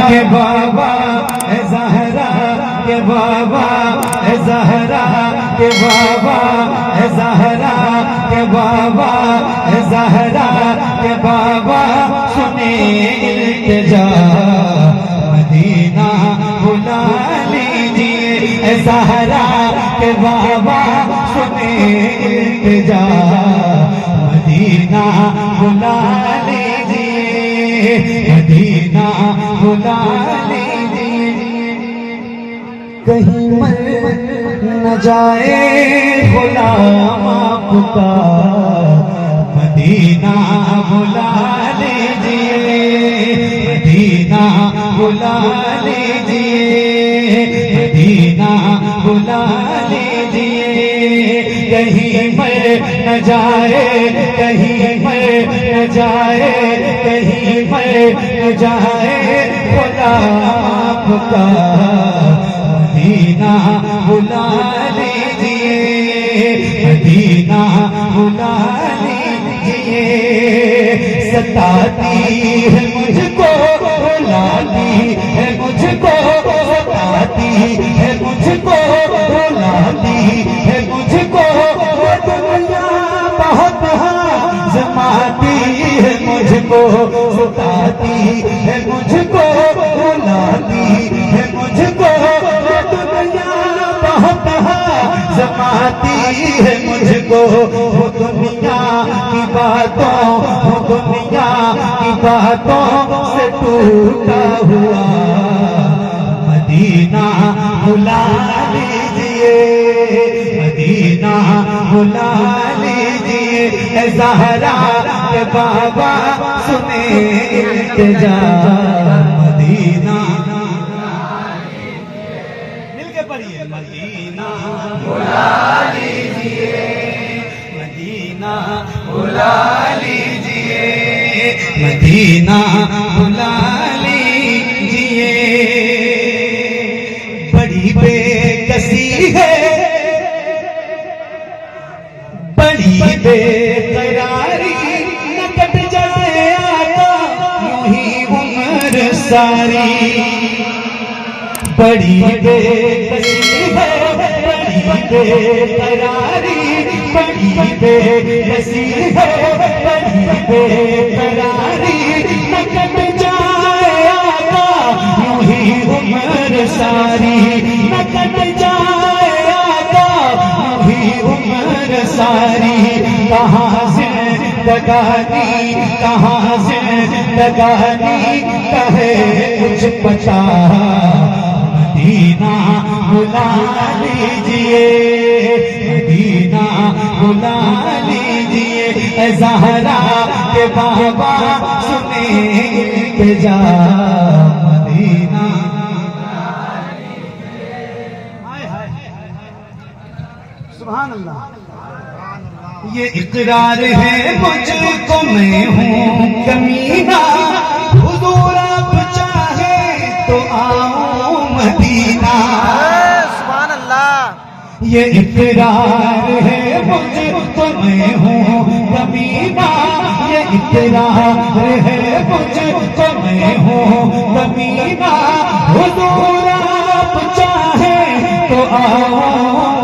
के बाबा ज़हरा के बाबा ज़हरा के बाबा ज़हरा के बाबा ज़हरा के बाबा सुने इल्तिजा मदीना बुला लीजिए ज़हरा के बाबा सुने इल्तिजा मदीना बुला लीजिए मदीना बुला लीजिए कहीं मर न जाए गुलाम आपका मदीना बुला लीजिए मदीना बुला लीजिए मदीना बुला लीजिए कहीं मर न जाए कहीं मर न जाए कहीं मर न जाए गुलाम आपका मदीना बुला लीजिए मदीना बुला लीजिए सताती है मुझको रुलाती है मुझको सताती है मुझको रुलाती है मुझको दुनिया बहुत जमाती है मुझको सताती है मुझको रुलाती है मुझको जमाती है मुझको वो दुनिया की बातों वो दुनिया की बातों से टूटा हुआ मदीना बुला लीजिए मदीना बुला लीजिए ज़हरा के बाबा सुने इल्तिजा मदीना पढ़िए मदीना बुला लीजिए मदीना बुला लीजिए मदीना बुला लीजिए बड़ी बेकसी है बड़ी बेकरारी न कट जाए आका यूं ही उम्र सारी बड़ी बेकसी है बड़ी बेकरारी बड़ी बेकसी है बड़ी बेकरारी न कट जाए आका यूं ही उम्र सारी न कट जाए आका यूं ही उम्र सारी कहाँ से लगानी कहाँ से लगानी कहे कुछ पता मदीना बुला लीजिए मदीना बुला लीजिए ज़हरा के बाबा सुने इल्तिजा मदीना सुभान अल्लाह ये इकरार है मुझको मैं हूँ कमीना हुजूर आप चाहे तो आओ मदीना सुभान अल्लाह ये इकरार है मुझको मैं हूँ कमीना ये इकरार है मुझको मैं हूँ कमीना हुजूर आप चाहे तो आओ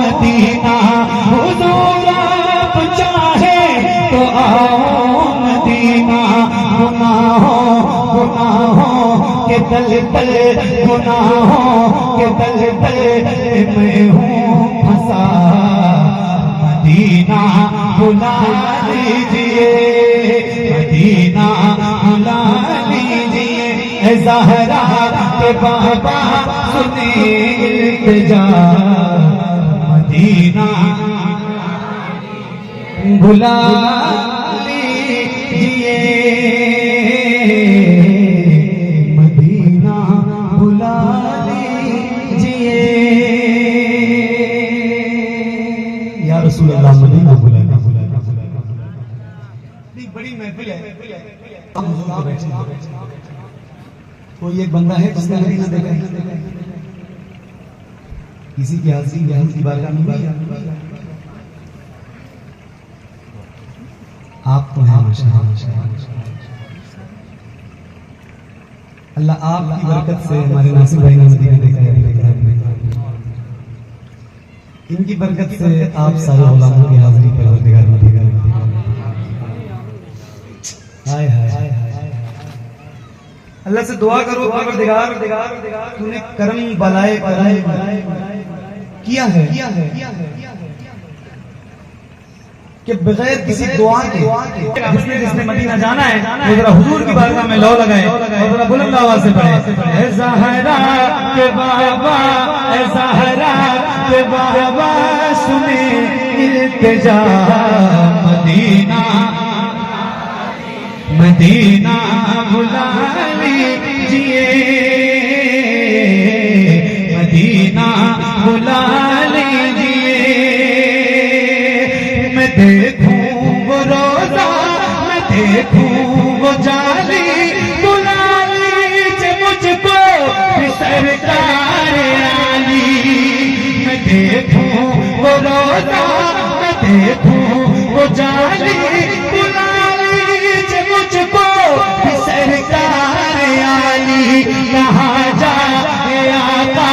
मदीना हुजूर आप चाहे तो आओ मदीना गुनाहों के तल तल गुनाहों के तल तल मैं हूँ फंसा मदीना बुला लीजिए मदीना बुला लीजिए ज़हरा के बाबा सुने इल्तिजा मदीना बुला लीजिए मदीना बुला लीजिए या रसूल अल्लाह मदीना बुला बड़ी महफिल है कोई एक बंदा है जिसने मदीना देखा है किसी की हाजिरी बहन की बारगाह में आप तो हैं माशाअल्लाह अल्लाह आपकी बरकत से हमारे नासिर भाई ने मदीना देखा है अपने घर में। इनकी बरकत से आप सारे गुलामों की हाजिरी परवरदिगार मदीना में। हाय हाय अल्लाह से दुआ करो परवरदिगार तूने करम बलाए किया है कि बगैर किसी दुआ के जिसने मदीना जाना है वो जरा हुजूर की बारगाह में लो लगाए और जरा बुलंद आवाज से पढ़े, ऐ ज़हरा के बाबा, ऐ ज़हरा के बाबा सुने इल्तिजा, मदीना मदीना बुला लीजिए, मदीना बुला लीजिए। मैं देखूं वो रोजा, मैं देखूं वो जाली, बुला लीजिए मुझको सरकार आली। मैं देखूं वो रोजा, मैं देखूं वो जाली, बुला लीजिए मुझको सरकार आली। कहाँ जा आका,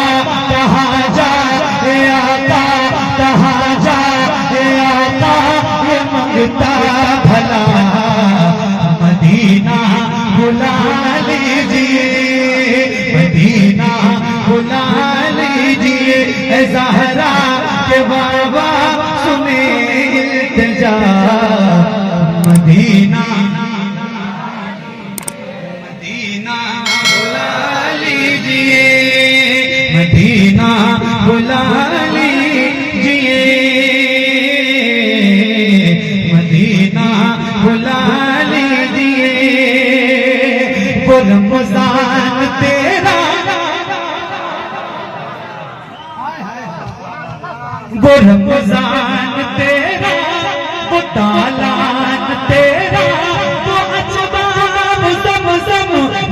कहाँ जा आका, कहाँ जा आका, ये मंगता भला मदीना बुला लीजिए, मदीना बुला लीजिए। ऐ ज़हरा के बाबा सुने इल्तिजा, मदीना मदीना बुला लीजिए, मदीना बुला लीजिए, मदीना बुला लीजिए। वो रमज़ान तेरा, वो रमज़ान तेरा, वो तालान तेरा, वो अजबाब ज़मज़म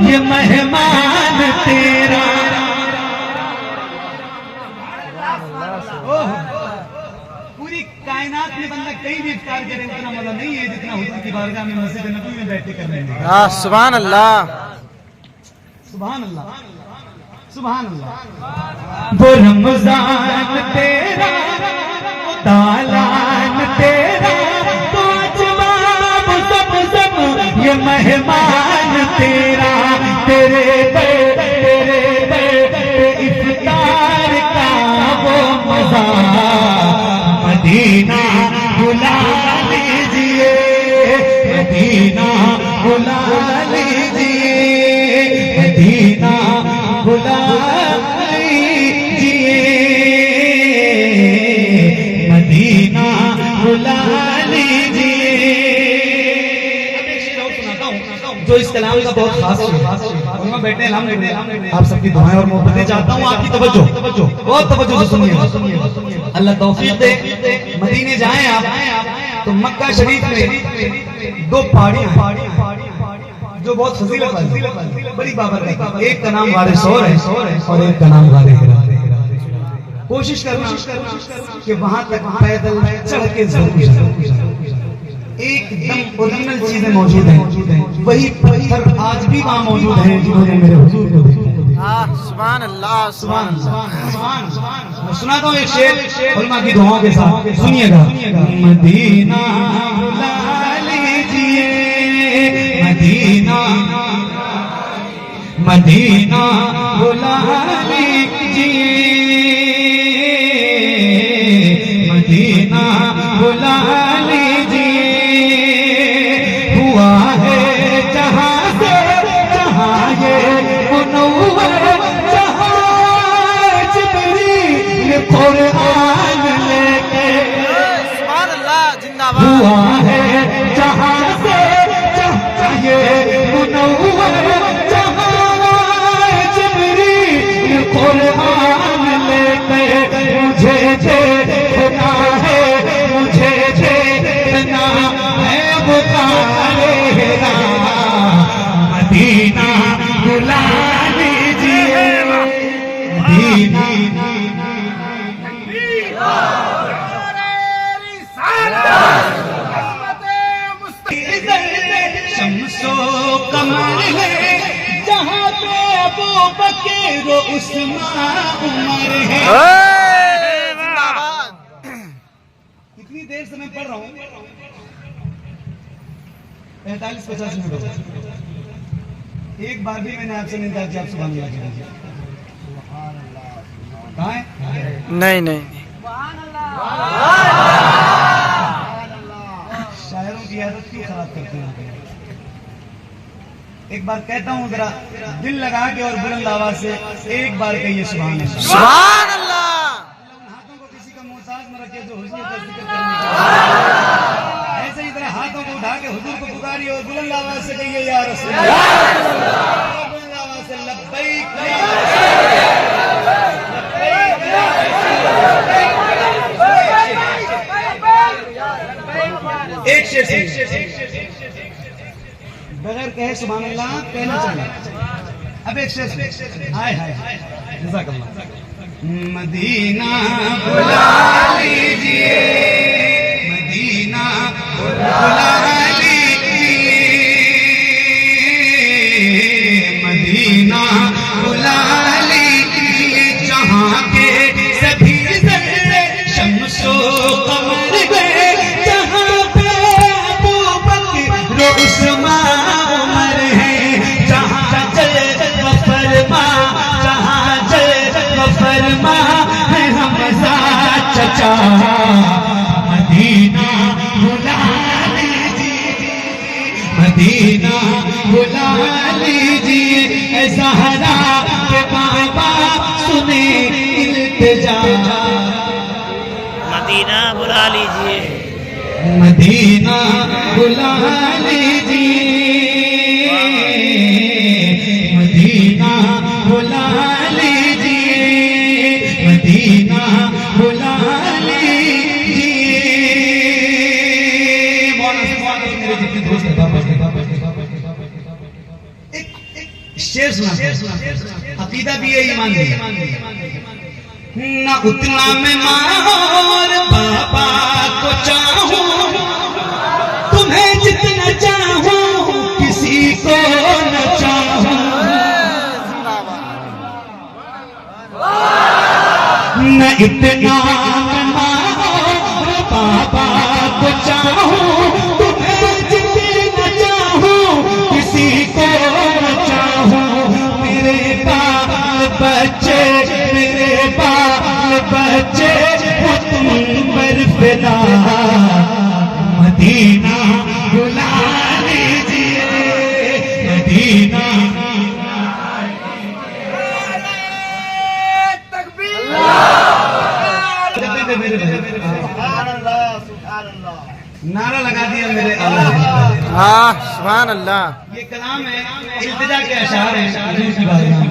ये मेहमान तेरा। पूरी कायनात में बंदा कहीं भी इफ्तार करे उतना मजा नहीं है जितना हुजूर की बारगाह में मस्जिद नबवी में बैठ के करने में। सुभान अल्लाह, सुभान अल्लाह, सुभान अल्लाह। वो रमज़ान तेरा, तालान तेरा, वो अजबाब ज़मज़म ये मेहमान तेरा। तेरे पे इफ्तार का वो मजा, मदीना बुला लीजिए, मदीना बुला लीजिए, मदीना बुला लीजिए, मदीना बुला लीजिए। अब एक शेर और सुनाता हूँ जो इस कलाम का बहुत खास है। बैठे आप सबकी दुआएं और मोहब्बतें चाहता हूँ, आपकी तवज्जो बहुत तवज्जो से सुनिए। अल्लाह तौफीक दे मदीने जाएं आप तो मक्का शरीफ में दो पहाड़ियां जो बहुत फजीलत वाली बड़ी बाबरकत, एक का नाम गारे सौर है और एक का नाम गारे हिरा। कोशिश करना कि वहां तक पैदल चढ़ के जरूर एकदम ओरिजिनल चीजें मौजूद हैं, वही पत्थर आज भी वहां मौजूद हैं जिन्होंने मेरे हुजूर को देखा। सुभान अल्लाह, सुभान अल्लाह। मैं सुनाता हूँ एक शेर उलमा की दुआओं के साथ, सुनिएगा। मदीना बुला लीजिए, मदीना मदीना बुला लीजिए, मदीना बुला लीजिए। हुआ है जहाँ से जहाँ ये मुनव्वर, जहाँ जिब्रील कुरान लेके, सुभान अल्लाह, जिंदाबाद। हुआ है जहाँ से जहाँ ये मुनव्वर, जहाँ जिब्रील कुरान लेके। मुझे देखना है, मुझे देखना है वो कारेगा, मदीना बुला लीजिए, मदीना शम्सो कमर है जहाँ पे अबू बकर उस्मान उमर है। जिंदाबाद। इतनी देर से मैं पढ़ रहा हूँ, 45-50 मिनट हो गए। एक बार भी मैंने आपसे नहीं कहा कि आप सुभान अल्लाह कीजिए। कहाँ है? नहीं नहीं शायरों की आदत क्यों खराब करते हैं? एक बार कहता हूँ, जरा दिल लगा के और बुलंद आवाज से एक बार कहिए सुभान अल्लाह। सुभान अल्लाह। उन हाथों को किसी का मोहताज न रखे जो हुजूर का जिक्र करने के लिए। ऐसे ही तरह हाथों को उठा के हुजूर को पुकारिए और बुलंद आवाज से कहिए या रसूल अल्लाह। बुलंद आवाज से लब्बैक एक शेर बगैर कहे सुभान अल्लाह कहना चाहिए। अब एक शेर हाय हाय जज़ाकल्लाह। मदीना बुला लीजिए, मदीना बुला लीजिए, मदीना बुला लीजिए, जहाँ के सभी ज़र्रे शम्सो कमर गए, जहाँ पे अबू बकर उस्मान उमर है, जहाँ जल फरमा, जहाँ जल फरमा है हमजा चचा। मदीना बुला लीजिए, मदीना बुला लीजिए, ऐ ज़हरा के बाबा सुने इल्तिजा। मदीना बुला लीजिए, मदीना बुला लीजिए, मदीना बुला लीजिए, मदीना बुला लीजिए। मेरे जितने दोस्त हैं, एक शेर सुना, अकीदा भी है, ईमान भी है। न उतना मैं मार बाबा को चाहूं, तुम्हें जितना चाहूं किसी को न चाहूं, न इतना मैं मार बाबा को चाहूं, तुम्हें जितना चाहूं किसी को न चाहूं। मेरे बाल बच्चे, मेरे बाल बच्चे वो तुम पर फिदा। मदीना बुला लीजिए, मदीना नारा लगा दिया मेरे अल्लाह। हाँ सुभान अल्लाह। ये कलाम है, इल्तिजा के अशार हैं हुजूर की बारगाह में।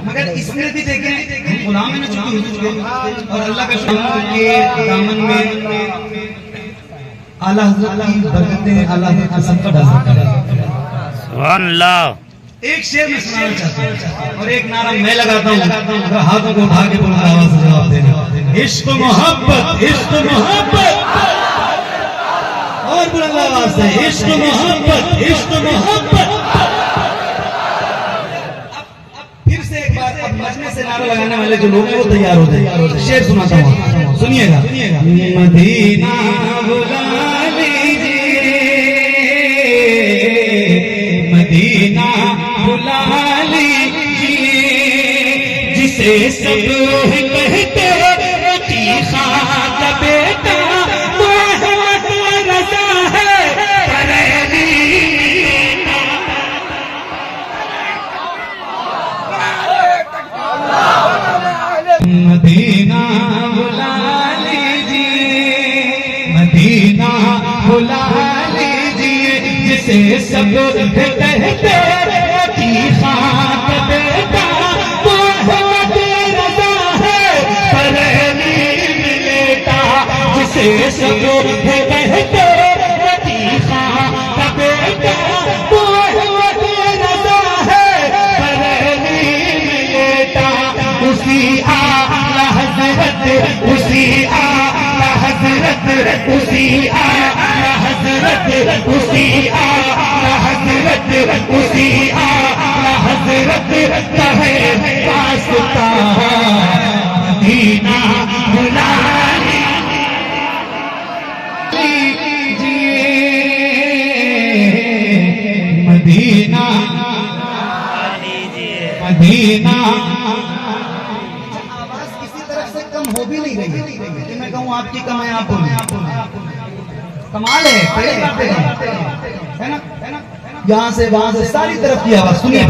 मगर इसमें भी देखें, हम गुलाम है ना चूंकि हुजूर के, और अल्लाह का शुक्र के दामन में आला हज़रत की बरकतें, आला हज़रत का सदका डाल सकता है। सुभान अल्लाह। एक शेर में सुनाना चाहता हूँ और एक नारा मैं लगाता हूँ, अगर हाथों को उठा के बुलंद आवाज से जवाब देना। इश्क मोहब्बत, इश्क मोहब्बत, और बुलंद आवाज से इश्क मोहब्बत, इश्क मोहब्बत। अब फिर से एक बार, अब मजमे से नारा लगाने वाले जो लोग हैं वो तैयार हो जाए। शेर सुनाता हूँ, सुनिएगा। मदीना बुला लीजिए, मदीना बुला लीजिए, जिसे सब कहते तीखा का बेटा मोहम्मद रज़ा है बरेली। मदीना बुला लीजिए, मदीना बुला लीजिए, जिसे सब कहते तीखा का बेटा मोहम्मद रज़ा है बरेली में लेटा, जिसे सब कहते तीखा का बेटा मोहम्मद रज़ा है बरेली में लेटा। उसी आला हज़रत, उसी आला हज़रत, उसी आला हज़रत, उसी आला हज़रत, उसी आला हज़रत हजरत का है वास्ता, मदीना बुला लीजिए, मदीना मदीना। आवाज किसी तरफ से कम हो भी नहीं रही कि मैं कहूँ आपकी कम है, आप बोले कमाल है, है ना, यहाँ से वहां से सारी तरफ की आवाज सुनिए,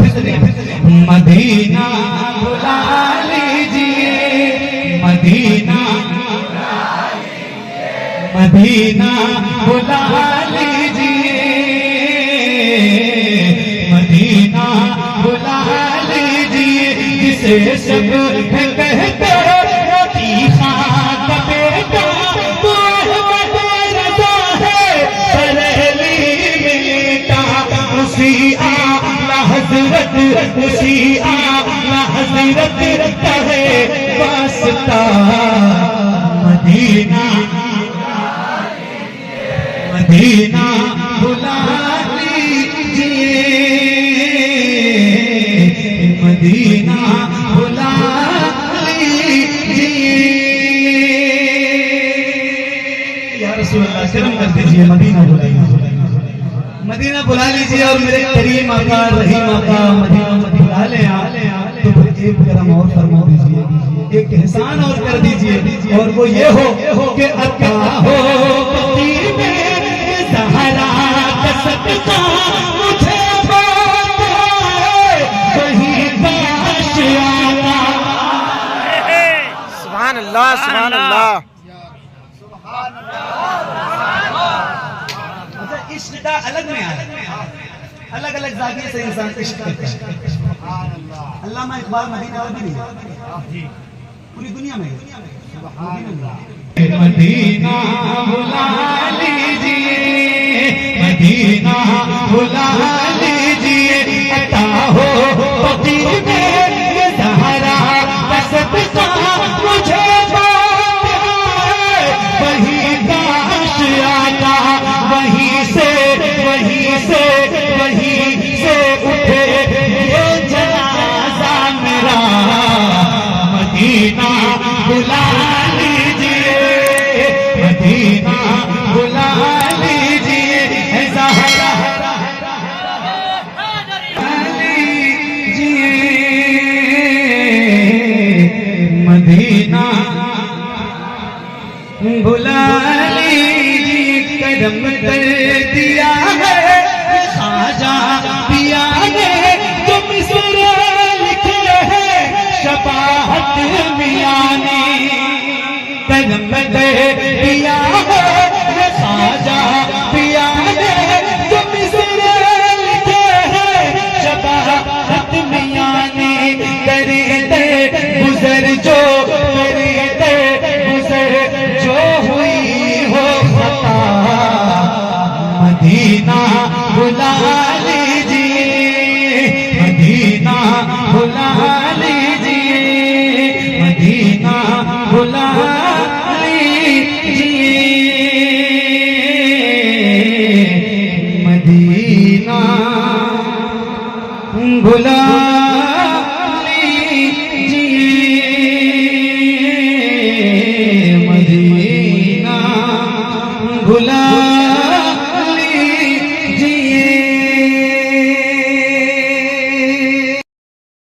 मदीना बुला लीजिए, मदीना मदीना बुला लीजिए, मदीना बुला लीजिए, जिसे सब कहते रोटी खाक बेटा तो रज़ा है, बरेली बेटा उसी आला हजरत, उसी आला हजरत का है वास्ता, मदीना मदीना बुला लीजिए, मदीना बुला लीजिए। या रसूल अल्लाह शर्म कर दीजिए, मदीना बुलाइए, मदीना बुला लीजिए। और मेरे करीम आका रहीम आका मदीना बुला ले तो फिर एक करम और फरमा दीजिए, एक एहसान और कर दीजिए, और वो ये हो कि अता हो सहारा का सदका मुझे बात है, वही काश आना। सुभान अल्लाह, सुभान अल्लाह। अच्छा, इश्क का अलग में है, अलग अलग जाविये से इंसान इश्क करता है। अल्लामा इकबाल मदीना और भी नहीं, पूरी दुनिया में मदीना बुला लीजिए, मदीना बुला लीजिए, अता हो फकीर में सहारा सदका मुझे बात है, वही काश आता, वहीं से उठे ये जनाजा मेरा, मदीना बुला लीजिए, मदीना बुला लीजिए, ज़हरा लीजिए, मदीना बुला लीजिए। करम कर दिया है खाजा पिया ने, जो मिसर लिखे हैं शबाहत मियाँ ने, करम कर दिया